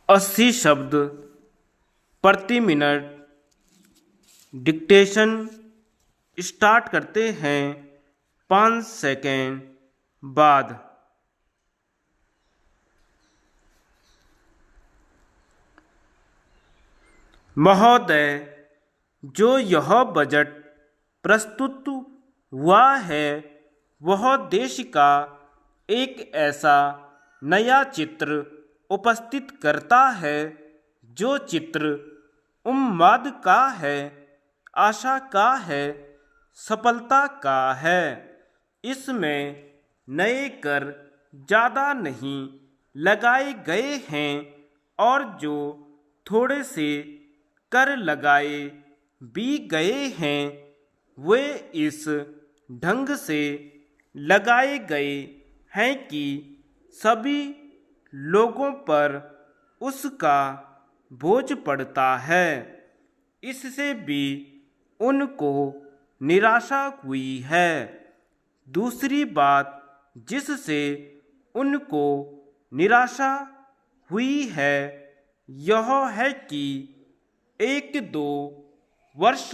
80 शब्द प्रति minute dictation start करते हैं 5 सेकेंड बाद। महोदय, जो यह बजट प्रस्तुत हुआ है वह देश का एक ऐसा नया चित्र उपस्थित करता है जो चित्र उम्मीद का है, आशा का है, सफलता का है। इसमें नए कर ज़्यादा नहीं लगाए गए हैं और जो थोड़े से कर लगाए भी गए हैं वे इस ढंग से लगाए गए हैं कि सभी लोगों पर उसका बोझ पड़ता है। इससे भी उनको निराशा हुई है। दूसरी बात जिससे उनको निराशा हुई है यह है कि 1-2 वर्ष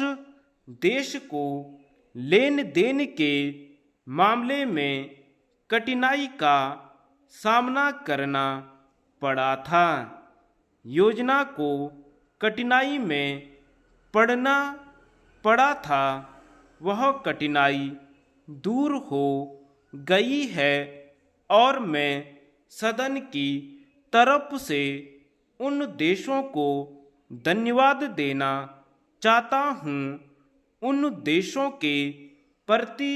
देश को लेन देन के मामले में कठिनाई का सामना करना पड़ा था। योजना को कठिनाई में पड़ना पड़ा था, वह कठिनाई दूर हो गई है और मैं सदन की तरफ से उन देशों को धन्यवाद देना चाहता हूँ, उन देशों के प्रति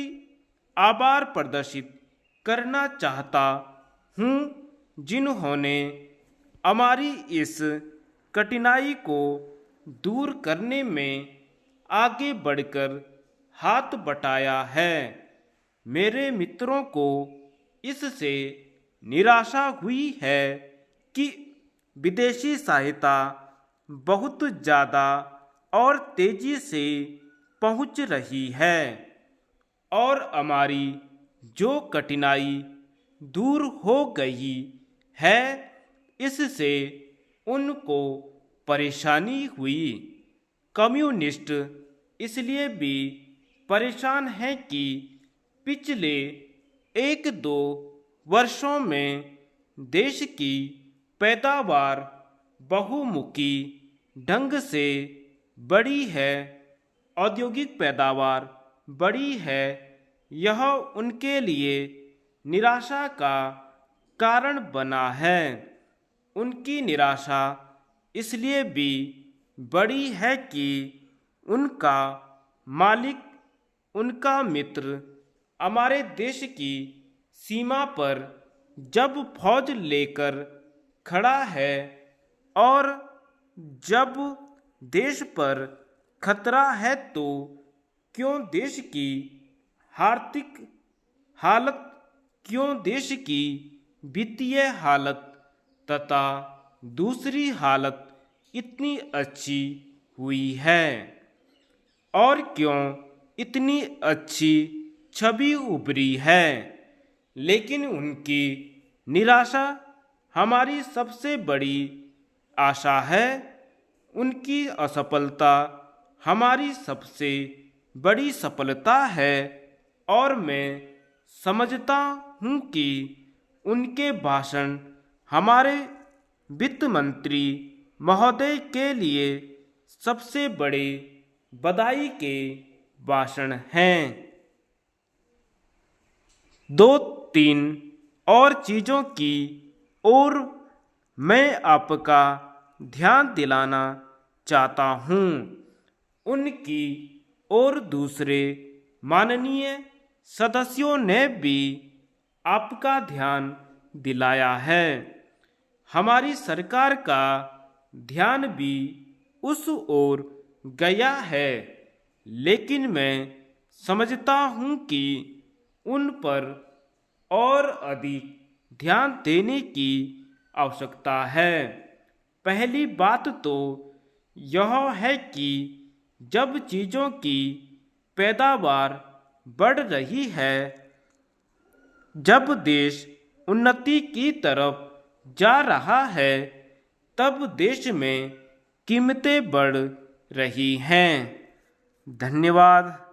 आभार प्रदर्शित करना चाहता हूँ जिन्होंने हमारी इस कठिनाई को दूर करने में आगे बढ़कर हाथ बटाया है। मेरे मित्रों को इससे निराशा हुई है कि विदेशी सहायता बहुत ज़्यादा और तेज़ी से पहुंच रही है और हमारी जो कठिनाई दूर हो गई है इससे उनको परेशानी हुई। कम्युनिस्ट इसलिए भी परेशान हैं कि पिछले 1-2 वर्षों में देश की पैदावार बहुमुखी ढंग से बढ़ी है, औद्योगिक पैदावार बढ़ी है। यह उनके लिए निराशा का कारण बना है। उनकी निराशा इसलिए भी बड़ी है कि उनका मालिक, उनका मित्र हमारे देश की सीमा पर जब फौज लेकर खड़ा है और जब देश पर खतरा है तो क्यों देश की आर्थिक हालत, क्यों देश की वित्तीय हालत तथा दूसरी हालत इतनी अच्छी हुई है और क्यों इतनी अच्छी छवि उभरी है। लेकिन उनकी निराशा हमारी सबसे बड़ी आशा है, उनकी असफलता हमारी सबसे बड़ी सफलता है और मैं समझता हूँ कि उनके भाषण हमारे वित्त मंत्री महोदय के लिए सबसे बड़े बधाई के भाषण हैं। 2-3 और चीज़ों की ओर मैं आपका ध्यान दिलाना चाहता हूँ। उनकी और दूसरे माननीय सदस्यों ने भी आपका ध्यान दिलाया है। हमारी सरकार का ध्यान भी उस ओर गया है, लेकिन मैं समझता हूँ कि उन पर और अधिक ध्यान देने की आवश्यकता है। पहली बात तो यह है कि जब चीज़ों की पैदावार बढ़ रही है, जब देश उन्नति की तरफ जा रहा है, तब देश में कीमतें बढ़ रही हैं। धन्यवाद।